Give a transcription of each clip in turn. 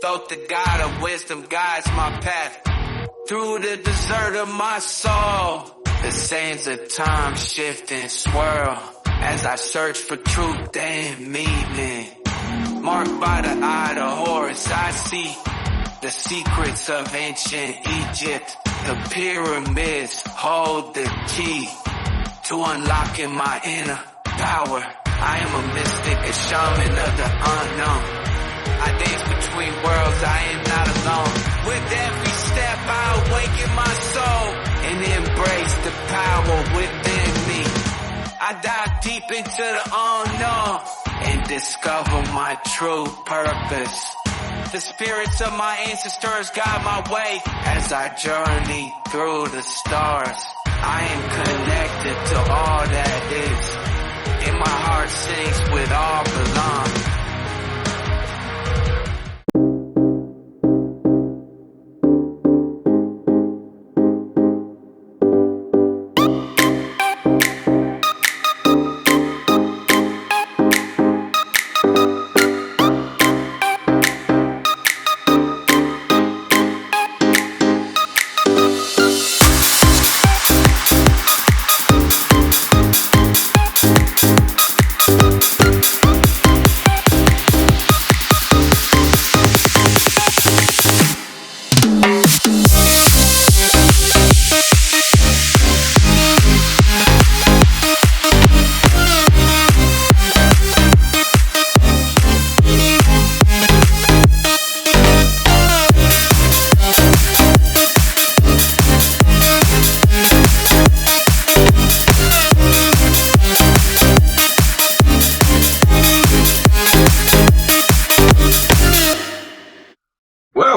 Thoth, the God of wisdom, guides my path through the desert of my soul. The sands of time shift and swirl as I search for truth and meaning. Marked by the eye of Horus, I see the secrets of ancient Egypt. The pyramids hold the key to unlocking my inner power. I am a mystic, a shaman of the unknown. I dance between worlds, I am not alone. With every step I awaken my soul and embrace the power within me. I dive deep into the unknown and discover my true purpose. The spirits of my ancestors guide my way as I journey through the stars. I am connected to all that is, and my heart sings with all belong.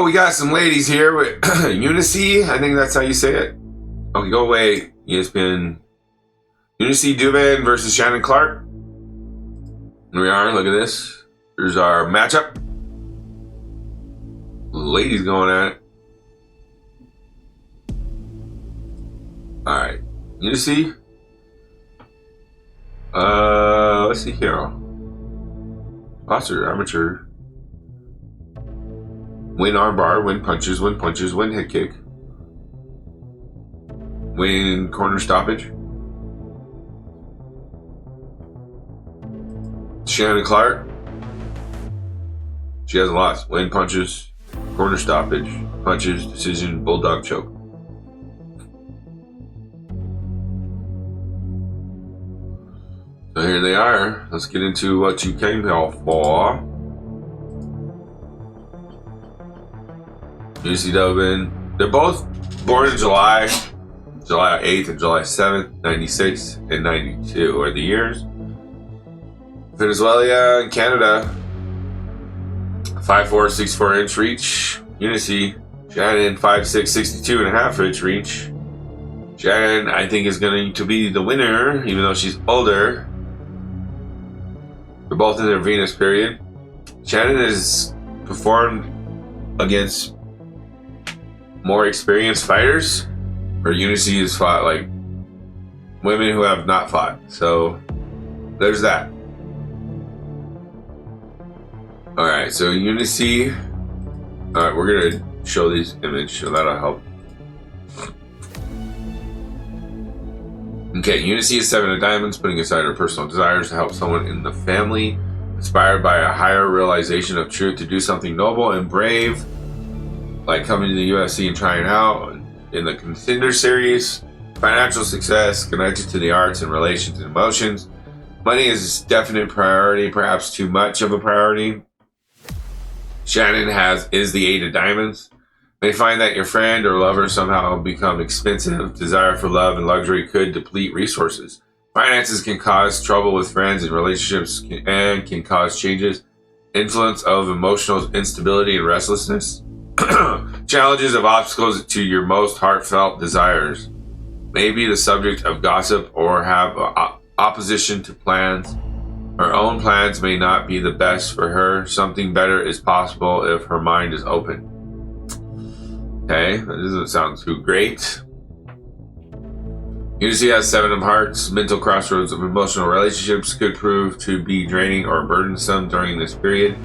We got some ladies here with Yuneisy, I think that's how you say it. Okay, go away, ESPN. Yuneisy Duben versus Shannon Clark. Here we are, look at this. Here's our matchup. Ladies going at it. Alright, Yuneisy. Let's see here. Posture, amateur. Win armbar, win punches, win head kick. Win corner stoppage. Shannon Clark. She has lots. Win punches, corner stoppage, punches, decision, bulldog choke. So here they are. Let's get into what you came here for. Yuneisy Duben. They're both born in July 8th and July 7th, 96 and 92 are the years. Venezuela and Canada. 5'4", 64-inch reach. Yuneisy. Shannon, 5'6", 62.5-inch reach. Shannon, I think, is going to be the winner, even though she's older. They're both in their Venus period. Shannon has performed against more experienced fighters, or Yuneisy has fought like women who have not fought. So there's that. All right, so Yuneisy. All right, we're gonna show these images, so that'll help. Okay, Yuneisy is 7 of diamonds, putting aside her personal desires to help someone in the family, inspired by a higher realization of truth to do something noble and brave, like coming to the UFC and trying out in the Contender series. Financial success, connected to the arts and relations and emotions. Money is a definite priority, perhaps too much of a priority. Shannon is the 8 of diamonds. May find that your friend or lover somehow become expensive. Desire for love and luxury could deplete resources. Finances can cause trouble with friends and relationships and can cause changes. Influence of emotional instability and restlessness. Challenges of obstacles to your most heartfelt desires. May be the subject of gossip or have opposition to plans. Her own plans may not be the best for her. Something better is possible if her mind is open. Okay, that doesn't sound too great. Yuneisy has 7 of hearts. Mental crossroads of emotional relationships could prove to be draining or burdensome during this period.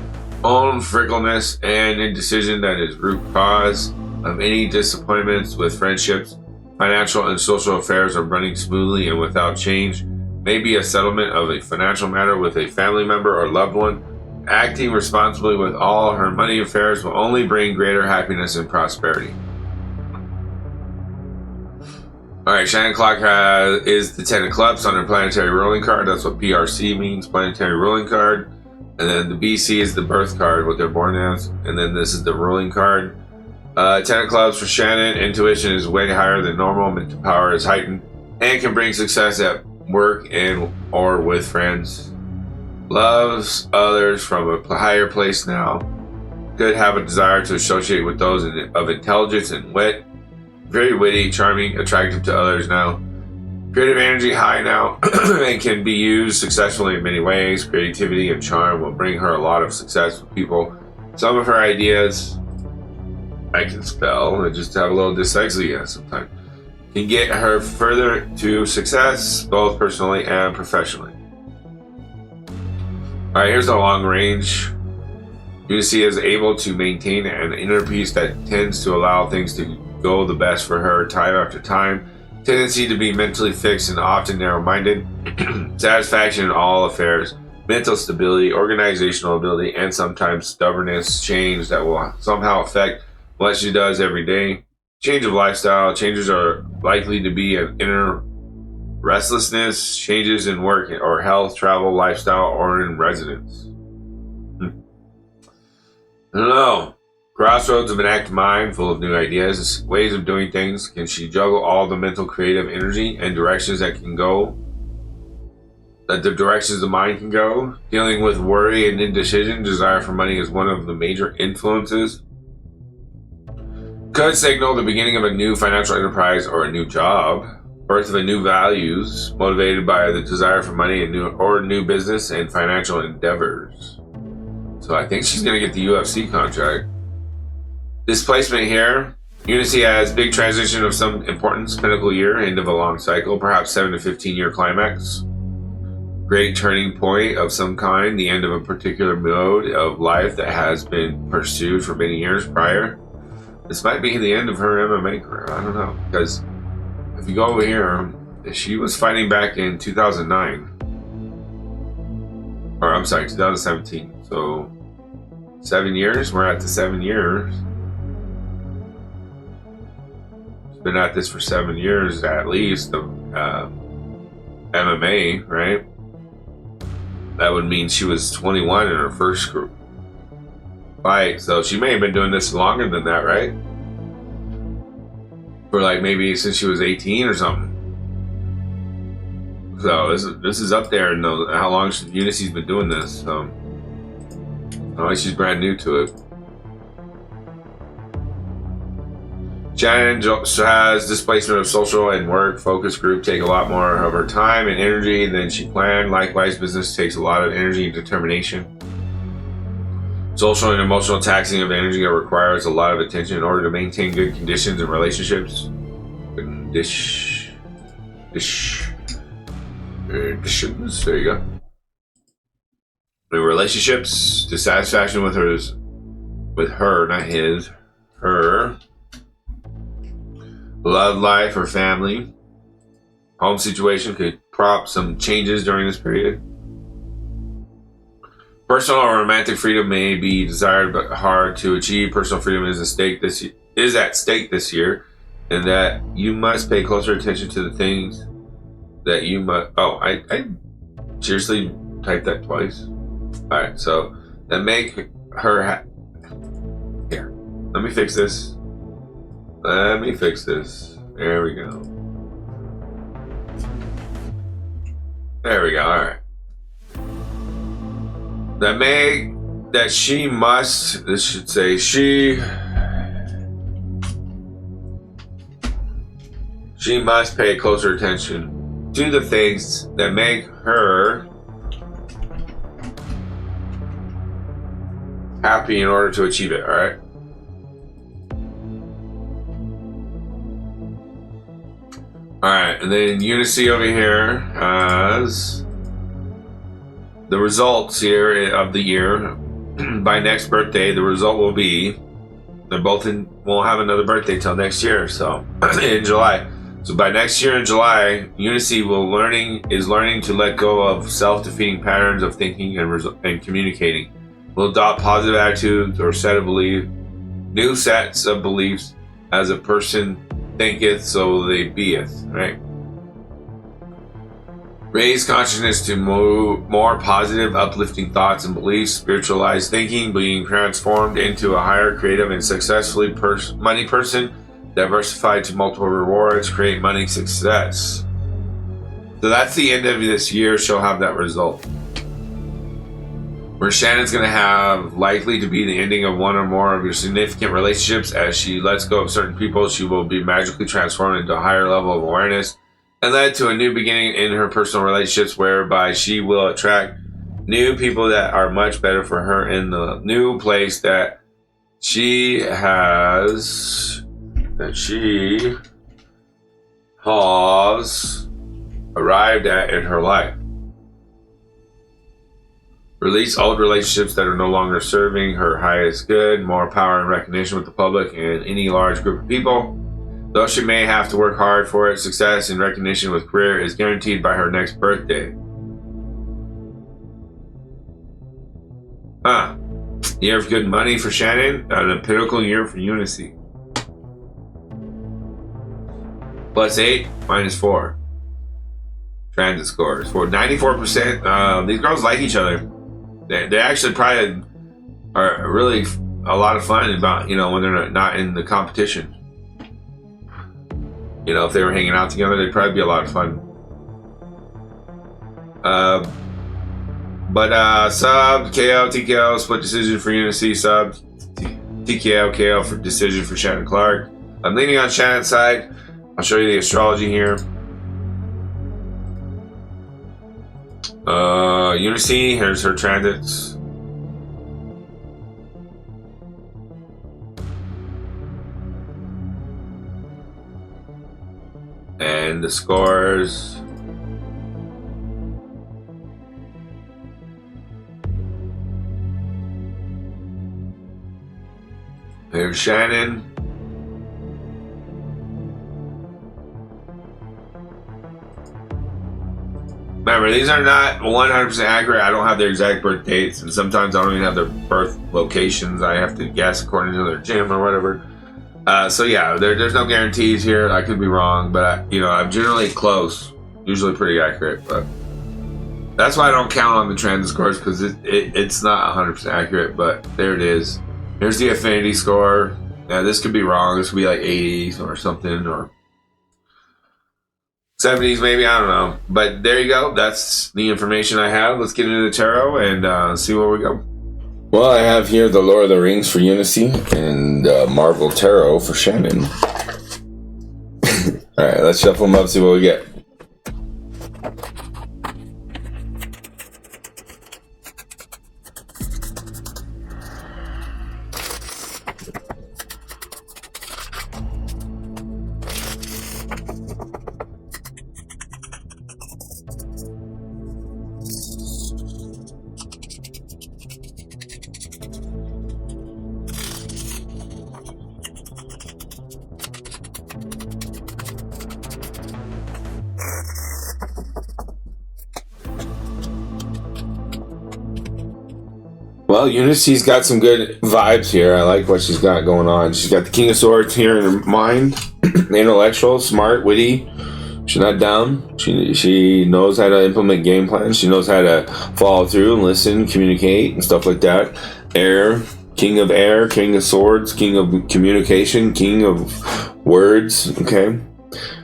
own fickleness and indecision that is root cause of any disappointments with friendships, financial and social affairs are running smoothly and without change. Maybe a settlement of a financial matter with a family member or loved one. Acting responsibly with all her money affairs will only bring greater happiness and prosperity. Alright, Shannon clock is the 10 of clubs on her planetary ruling card. That's what PRC means, planetary ruling card. And then the BC is the birth card, what they're born as. And then this is the ruling card. 10 of clubs for Shannon. Intuition is way higher than normal. Mental power is heightened and can bring success at work and or with friends. Loves others from a higher place now. Could have a desire to associate with those of intelligence and wit. Very witty, charming, attractive to others now. Creative energy high now and can be used successfully in many ways. Creativity and charm will bring her a lot of success with people. Some of her ideas, I can spell, I just have a little dyslexia sometimes, can get her further to success, both personally and professionally. Alright, here's the long range. Yuneisy is able to maintain an inner peace that tends to allow things to go the best for her time after time. Tendency to be mentally fixed and often narrow-minded. Satisfaction in all affairs. Mental stability, organizational ability, and sometimes stubbornness. Change that will somehow affect what she does every day. Change of lifestyle. Changes are likely to be an inner restlessness. Changes in work or health, travel, lifestyle, or in residence. I don't know. Crossroads of an active mind full of new ideas, ways of doing things. Can she juggle all the mental creative energy and directions that the directions the mind can go? Dealing with worry and indecision, desire for money is one of the major influences. Could signal the beginning of a new financial enterprise or a new job. Birth of a new values, motivated by the desire for money and new business and financial endeavors. So I think she's going to get the UFC contract. Displacement here. Yuneisy has big transition of some importance, pinnacle year, end of a long cycle, perhaps 7 to 15 year climax. Great turning point of some kind, the end of a particular mode of life that has been pursued for many years prior. This might be the end of her MMA career, I don't know, because if you go over here, she was fighting back in 2009. Or I'm sorry, 2017. So 7 years, we're at the 7 years. Been at this for 7 years at least, the MMA, right? That would mean she was 21 in her first fight, so she may have been doing this longer than that, right? For like maybe since she was 18 or something. So this is up there in how long Yuneisy's been doing this. So she's brand new to it. Shannon has displacement of social and work. Focus group take a lot more of her time and energy than she planned. Likewise, business takes a lot of energy and determination. Social and emotional taxing of energy requires a lot of attention in order to maintain good conditions and relationships. Conditions. There you go. The relationships, dissatisfaction with her, not his, her. Love life or family. Home situation could prompt some changes during this period. Personal or romantic freedom may be desired but hard to achieve. Personal freedom is at stake this year, and that you must pay closer attention to the things that you must. Oh, I seriously typed that twice. All right, so that make her. Here, let me fix this. Let me fix this. There we go. There we go. All right. This should say she must pay closer attention to the things that make her happy in order to achieve it. All right. Alright, and then Yuneisy over here has the results here of the year. by next birthday. The result will be they both won't have another birthday till next year. So in July. So by next year in July, Yuneisy is learning to let go of self-defeating patterns of thinking and communicating. Will adopt positive attitudes or new sets of beliefs. As a person thinketh, so they beeth. Right. Raise consciousness to more positive, uplifting thoughts and beliefs. Spiritualized thinking, being transformed into a higher, creative, and successfully money person. Diversified to multiple rewards, create money success. So that's the end of this year. She'll have that result. Where Shannon's going to have likely to be the ending of one or more of your significant relationships. As she lets go of certain people, she will be magically transformed into a higher level of awareness and led to a new beginning in her personal relationships, whereby she will attract new people that are much better for her in the new place that she has arrived at in her life. Release old relationships that are no longer serving her highest good, more power and recognition with the public and any large group of people. Though she may have to work hard for it, success and recognition with career is guaranteed by her next birthday. Year of good money for Shannon, and a pinnacle year for Yuneisy. +8, -4. Transit scores for 94%. These girls like each other. They actually probably are really a lot of fun about, when they're not in the competition. If they were hanging out together, they'd probably be a lot of fun. Sub, KO, TKO, split decision for Yuneisy, sub, TKO, KO for decision for Shannon Clark. I'm leaning on Shannon's side. I'll show you the astrology here. Yuneisy, here's her transits. And the scores. Here's Shannon. Remember, these are not 100% accurate. I don't have their exact birth dates, and sometimes I don't even have their birth locations. I have to guess according to their gym or whatever. So yeah, there's no guarantees here. I could be wrong, but I'm generally close, usually pretty accurate. But that's why I don't count on the transit scores, because it's not 100% accurate. But there it is. Here's the affinity score. Now this could be wrong. This could be like 80s or something, or 70s maybe, I don't know. But there you go. That's the information I have. Let's get into the tarot and see where we go. Well, I have here the Lord of the Rings for Yuneisy and Marvel Tarot for Shannon. Alright, let's shuffle them up, see what we get. Well, Uneisy's got some good vibes here. I like what she's got going on. She's got the King of Swords here in her mind. Intellectual, smart, witty. She's not dumb. She knows how to implement game plans. She knows how to follow through and listen, communicate, and stuff like that. Air, King of Air, King of Swords, King of Communication, King of Words, okay?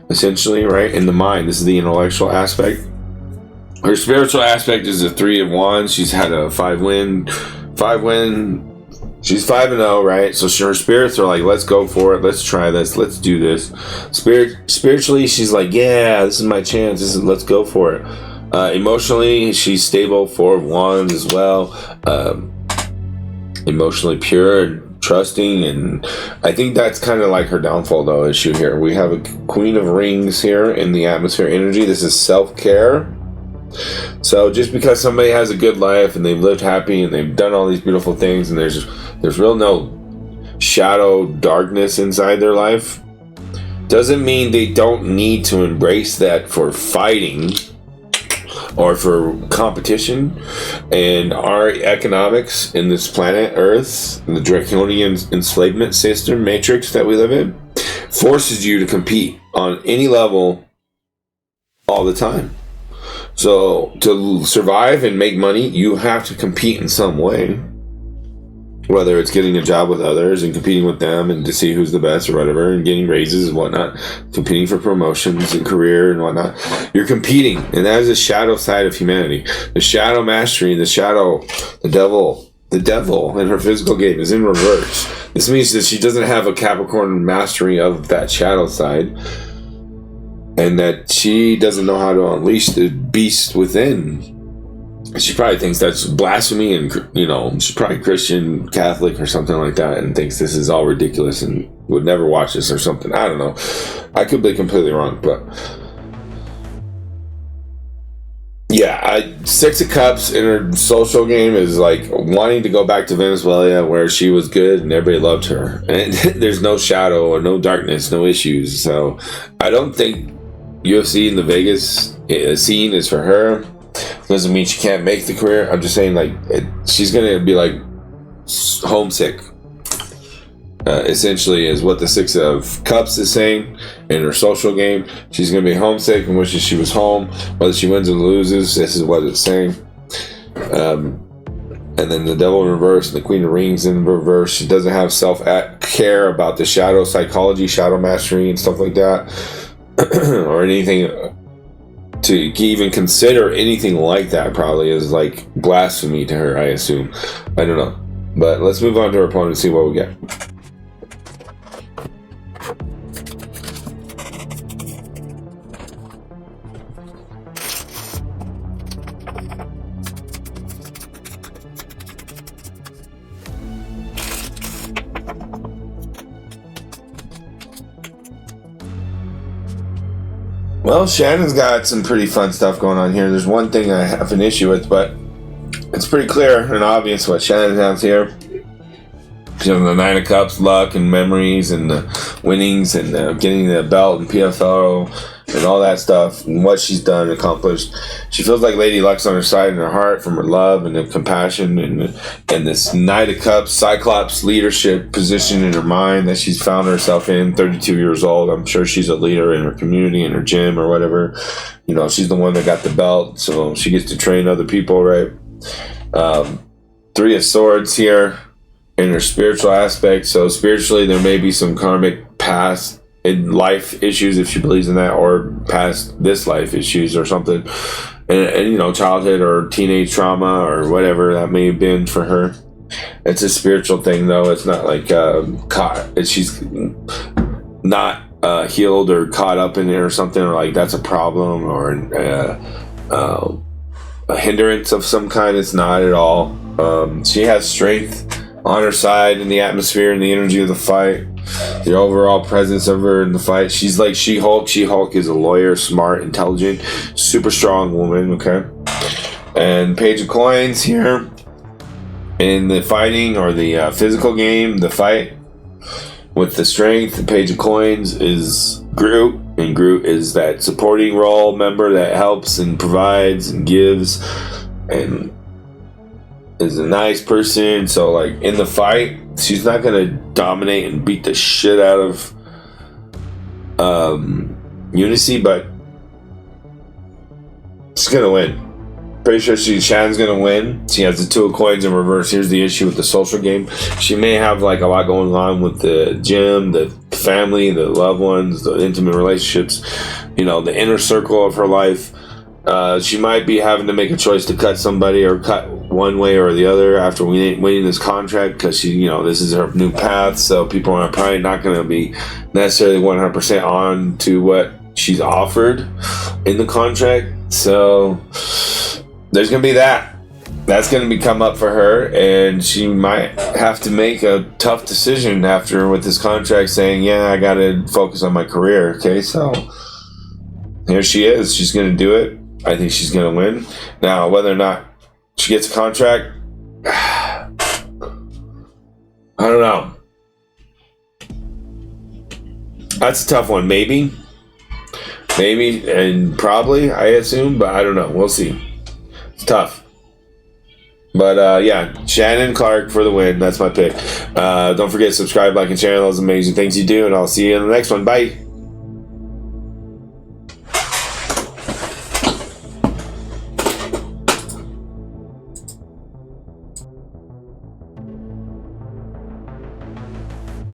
Essentially, right? In the mind. This is the intellectual aspect. Her spiritual aspect is a 3 of Wands. She's had a 5-win. She's 5-0, right? So her spirits are like, let's go for it. Let's try this. Let's do this. Spiritually, she's like, yeah, this is my chance. Let's go for it. Emotionally, she's stable, 4 of Wands as well. Emotionally pure and trusting, and I think that's kind of like her downfall though issue here. We have a Queen of Rings here in the atmosphere energy. This is self-care. So just because somebody has a good life and they've lived happy and they've done all these beautiful things and there's real no shadow darkness inside their life, doesn't mean they don't need to embrace that for fighting or for competition. And our economics in this planet Earth, the draconian enslavement system matrix that we live in, forces you to compete on any level all the time. So to survive and make money, you have to compete in some way. Whether it's getting a job with others and competing with them and to see who's the best or whatever, and getting raises and whatnot, competing for promotions and career and whatnot. You're competing, and that is the shadow side of humanity. The shadow mastery, the devil in her physical game is in reverse. This means that she doesn't have a Capricorn mastery of that shadow side, and that she doesn't know how to unleash the beast within. She probably thinks that's blasphemy, and she's probably Christian, Catholic, or something like that, and thinks this is all ridiculous and would never watch this or something. I don't know. I could be completely wrong, but yeah, Six of Cups in her social game is like wanting to go back to Venezuela where she was good and everybody loved her, and there's no shadow or no darkness, no issues. So I don't think UFC in the Vegas scene is for her. Doesn't mean she can't make the career. I'm just saying, like, she's gonna be like homesick. Essentially, is what the Six of Cups is saying in her social game. She's gonna be homesick and wishes she was home. Whether she wins or loses, this is what it's saying. And then the Devil in reverse and the Queen of Rings in reverse. She doesn't have self-care about the shadow psychology, shadow mastery, and stuff like that, or anything. To even consider anything like that probably is like blasphemy to her, I assume. I don't know. But let's move on to her opponent and see what we get. Well, Shannon's got some pretty fun stuff going on here. There's one thing I have an issue with, but it's pretty clear and obvious what Shannon has here. She has the Nine of Cups, luck and memories and the winnings and getting the belt and PFL and all that stuff and what she's done and accomplished. She feels like Lady Luck's on her side in her heart from her love and the compassion and this Knight of Cups, Cyclops leadership position in her mind that she's found herself in, 32 years old. I'm sure she's a leader in her community, in her gym or whatever. She's the one that got the belt, so she gets to train other people, right? Three of Swords here in her spiritual aspect. So spiritually, there may be some karmic past in life issues if she believes in that, or past this life issues or something, and childhood or teenage trauma or whatever that may have been for her. It's a spiritual thing, though. It's not like she's not healed or caught up in it or something, or like that's a problem or a hindrance of some kind. It's not at all. She has strength on her side in the atmosphere and the energy of the fight. The overall presence of her in the fight. She's like She-Hulk. She-Hulk is a lawyer, smart, intelligent, super strong woman, okay? And Page of Coins here in the fighting or the physical game, the fight with the strength. The Page of Coins is Groot, and Groot is that supporting role member that helps and provides and gives and is a nice person. So like in the fight, she's not gonna dominate and beat the shit out of Yuneisy, but she's gonna win. Pretty sure Shannon's gonna win. She has the Two of Coins in reverse. Here's the issue with the social game. She may have like a lot going on with the gym, the family, the loved ones, the intimate relationships, the inner circle of her life. She might be having to make a choice to cut somebody or cut one way or the other after winning this contract, because this is her new path. So people are probably not going to be necessarily 100% on to what she's offered in the contract. So there's going to be that. That's going to come up for her, and she might have to make a tough decision after with this contract, saying, "Yeah, I got to focus on my career." Okay, so here she is. She's going to do it. I think she's going to win. Now, whether or not she gets a contract, I don't know. That's a tough one. Maybe, and probably, I assume, but I don't know. We'll see. It's tough. But yeah, Shannon Clark for the win. That's my pick. Don't forget to subscribe, like, and share those amazing things you do, and I'll see you in the next one. Bye.